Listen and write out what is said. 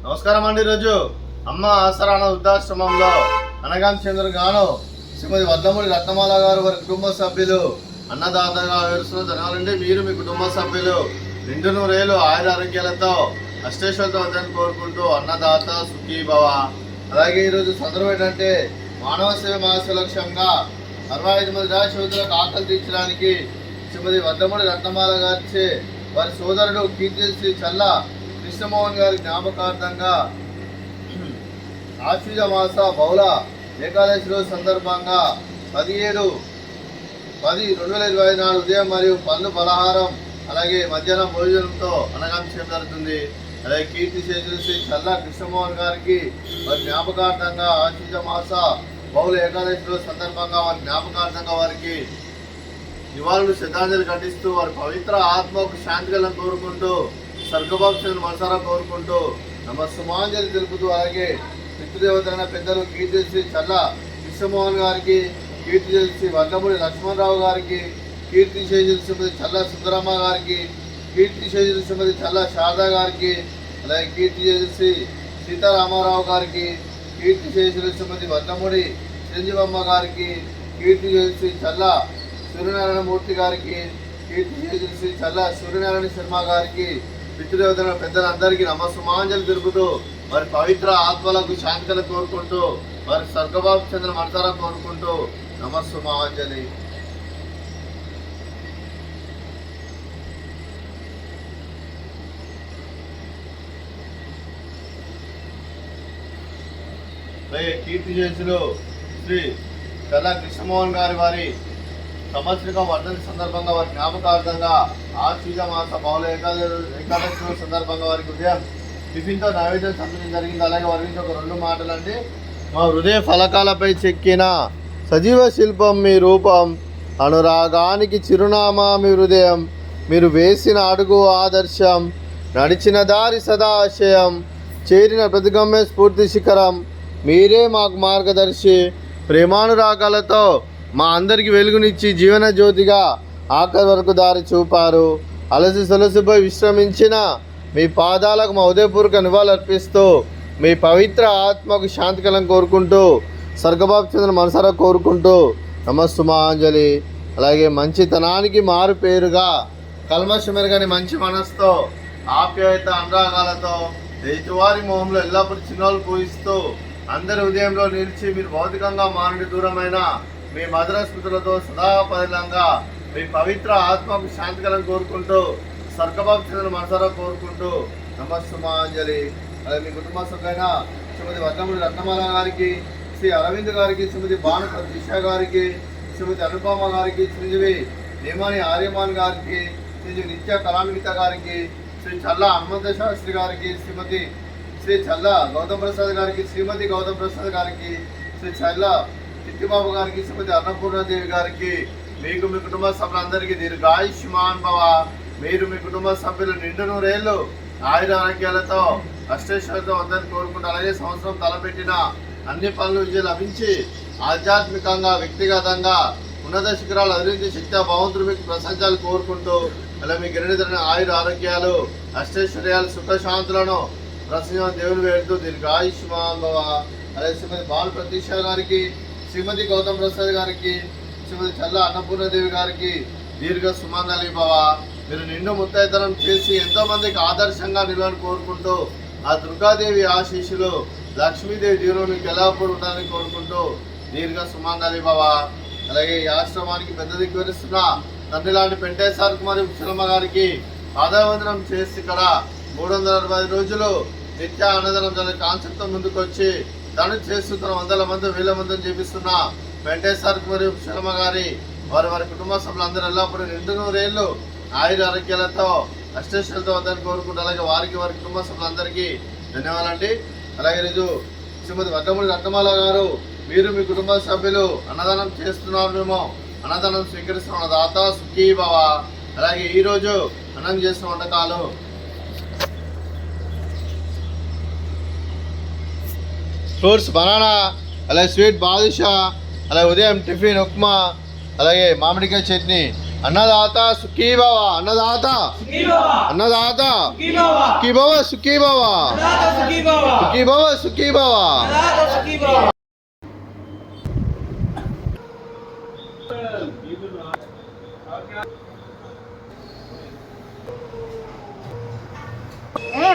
నమస్కారం అండి. ఈరోజు అమ్మ ఆసరాన వృద్ధాశ్రమంలో అనగాం చంద్ర గాను శ్రీమతి వద్దమూడి రత్నమాల గారు వారి కుటుంబ సభ్యులు అన్నదాతగా వేరుస్తున్న ధనాలండి. మీరు మీ కుటుంబ సభ్యులు నిండు నూరేళ్ళు ఆయుర ఆరోగ్యాలతో అష్టేశ్వరతో వద్దని కోరుకుంటూ అన్నదాత సుఖీ భవ. అలాగే ఈరోజు సందర్భం ఏంటంటే మానవ సేవ మహాసేవ లక్ష్యంగా 65 మంది రాజశోధులకు ఆకలి తీర్చడానికి శ్రీమతి వద్దమూడి రత్నమాల గారిచే వారి సోదరుడు కీర్తి శ్రీ చల్ల కృష్ణమోహన్ గారి జ్ఞాపకార్థంగా ఆశ్వీజ మాస బహుళ ఏకాదశి రోజు సందర్భంగా 17/10/2024 ఉదయం మరియు పళ్ళు పలహారం అలాగే మధ్యాహ్నం భోజనంతో అనగాం చేయడం జరుగుతుంది. అలాగే కీర్తి శేషులు శ్రీ చల్ల కృష్ణమోహన్ గారికి వారి జ్ఞాపకార్థంగా ఆశ్వీజ మాస బహుళ ఏకాదశి రోజు సందర్భంగా వారి జ్ఞాపకార్థంగా వారికి నివాళులు శ్రద్ధాంజలి ఘటిస్తూ వారి పవిత్ర ఆత్మకు శాంతి కలను కోరుకుంటూ స్వర్గభాక్షను మనసారా కోరుకుంటూ నమస్సుమాంజలి తెలుపుతూ అలాగే పితృదేవతైన పెద్దలు కీర్తి శ్రీ చల్ల కృష్ణమోహన్ గారికి, కీర్తి శ్రీ వల్లమూడి లక్ష్మణరావు గారికి, కీర్తి శేషులు శ్రీమతి చల్ల సుందరమ్మ గారికి, కీర్తి శేషులు శ్రీమతి చల్ల శారదా గారికి, అలాగే కీర్తి శేషులు శ్రీ సీతారామారావు గారికి, కీర్తి శేషులు శ్రీమతి వల్లమూడి చిరంజీవమ్మ గారికి, కీర్తి శేషులు శ్రీ చల్ల సూర్యనారాయణ మూర్తి గారికి, కీర్తి శేషులు శ్రీ చల్ల సూర్యనారాయణ శర్మ గారికి, పితృదేవతల పెద్దలందరికీ నమస్సుమాంజలి తెలుపుతూ వారి పవిత్ర ఆత్మలకు శాంతికలు కోరుకుంటూ వారి స్వర్గబాబు చంద్ర మనసారా కోరుకుంటూ నమస్సుమాంజలి. కీర్తి శేషులు శ్రీ చల్ల కృష్ణమోహన్ గారి వారి సంవత్సరిక వర్ధంతి సందర్భంగా వారి జ్ఞాపకార్థంగా ఆశ్వీజ మాస బహుళ ఏకాదశి సందర్భంగా వారికి ఉదయం టిఫిన్తో నైవేద్యం సమర్పించడం జరిగింది. అలాగే వారి నుంచి ఒక 2 మాటలు అంటే, మా హృదయ ఫలకాలపై చెక్కిన సజీవ శిల్పం మీ రూపం, అనురాగానికి చిరునామా మీ హృదయం, మీరు వేసిన అడుగు ఆదర్శం, నడిచిన దారి సదా ఆశయం, చేరిన ప్రతిగమ్య స్ఫూర్తి శిఖరం, మీరే మాకు మార్గదర్శి, ప్రేమానురాగాలతో మా అందరికి వెలుగునిచ్చి జీవన జ్యోతిగా ఆఖరి వరకు దారి చూపారు. అలసి సొలసిపోయి విశ్రమించిన మీ పాదాలకు మా ఉదయపూర్వక నివాళులర్పిస్తూ మీ పవిత్ర ఆత్మకు శాంతికలం కోరుకుంటూ స్వర్గబాబు చంద్ర మనసారా కోరుకుంటూ నమస్సుమాంజలి. అలాగే మంచితనానికి మారు పేరుగా కల్మషమెరగని మంచి మనసుతో ఆప్యాయత అనురాగాలతో ఎదుటివారి మొహంలో ఎల్లప్పుడూ చిన్నోళ్ళు పూయిస్తూ అందరి ఉదయంలో నిలిచి మీరు భౌతికంగా మానుడి దూరమైన మీ మధుర స్మృతులతో సదాపరిలంగా మీ పవిత్ర ఆత్మకు శాంతికలం కోరుకుంటూ స్వర్గబాబు చంద్ర మనసారా కోరుకుంటూ నమస్సుమాంజలి. అలాగే మీ కుటుంబ సభ్యులైన శ్రీమతి వద్దమూడి రత్నమాల గారికి, శ్రీ అరవింద్ గారికి, శ్రీమతి భాను ప్రతీష గారికి, శ్రీమతి అనుపమ గారికి, శ్రీజీవి నేమాని ఆర్యమాన్ గారికి, శ్రీజీవి నిత్య కళాన్విత గారికి, శ్రీ చల్ల హనుమంత శాస్త్రి గారికి, శ్రీమతి శ్రీ చల్ల గౌతమ్ ప్రసాద్ గారికి, శ్రీమతి గౌతమ్ ప్రసాద్ గారికి, శ్రీ చల్ల చిట్టిబాబు గారికి, శ్రీమతి అన్నపూర్ణదేవి గారికి, మీకు మీ కుటుంబ సభ్యులందరికీ దీర్ఘాయుష్మాన్ భవ. మీరు మీ కుటుంబ సభ్యులు నిండు నూరేళ్ళు ఆయుర ఆరోగ్యాలతో అష్టేశ్వరతో వద్దని కోరుకుంటూ అలాగే సంవత్సరం తలపెట్టిన అన్ని పనులు విజయం లభించి ఆధ్యాత్మికంగా వ్యక్తిగతంగా ఉన్నత శిఖరాలు అధిరించి శక్తి భగవంతుడు మీకు ప్రశంసాలు కోరుకుంటూ అలా మీ గిరినిధరణ ఆయుర ఆరోగ్యాలు అష్టైశ్వర్యాలు సుఖశాంతులను ప్రసంగం దేవుని వేడుతూ దీర్ఘాయుష్మాన్ భవ. అలాగే శ్రీమతి బాల ప్రతీష గారికి, శ్రీమతి గౌతమ్ ప్రసాద్ గారికి, శ్రీమతి చల్ల అన్నపూర్ణదేవి గారికి దీర్ఘ సుమంగళి భవ. మీరు నిండు ముత్తైతనం చేసి ఎంతోమందికి ఆదర్శంగా నిలవని కోరుకుంటూ ఆ దుర్గాదేవి ఆశీస్సులు లక్ష్మీదేవి జీవనం మీకు ఎల్లప్పుడూ ఉండాలని కోరుకుంటూ దీర్ఘ సుమంగళి భవ. అలాగే ఈ ఆశ్రమానికి పెద్ద దిక్కు వరిస్తున్న తండ్రి లాంటి పెంటేశ్వర కుమారి ముసలమ్మ గారికి పాదవందనం చేసి ఇక్కడ 360 రోజులు నిత్య అన్నదానం జరిగే కాన్సెప్ట్తో ముందుకు వచ్చి దాన్ని చేస్తున్న 100 మంది 1000 మందిని చేపిస్తున్న వెంకటేశ్వర కుమారి ముసలమ్మ గారి వారి కుటుంబ సభ్యులందరూ ఎల్లప్పుడూ నిండు నూరేళ్ళు ఆయుర ఆరోగ్యాలతో అష్టేశ్వరులతో వద్దని కోరుకుంటూ అలాగే వారి కుటుంబ సభ్యులందరికీ ధన్యవాదాలండి. అలాగే ఈరోజు శ్రీమతి వద్దమూడి రత్నమాల గారు, మీరు మీ కుటుంబ సభ్యులు అన్నదానం చేస్తున్నారు, మేము అన్నదానం స్వీకరిస్తున్న దాత సుఖీ భవ. అలాగే ఈరోజు అన్నం చేసిన వంటకాలు ఫ్రూట్స్ బనానా, అలాగే స్వీట్ బాదుషా, అలాగే ఉదయం టిఫిన్ ఉప్మా, అలాగే మామిడికాయ చట్నీ, అన్నదాత సుఖీ భవ. అన్నదాత అన్నదాత సుఖీ భవ సుఖీ భవ సుఖీ భవ సుఖీ భవ. ఏ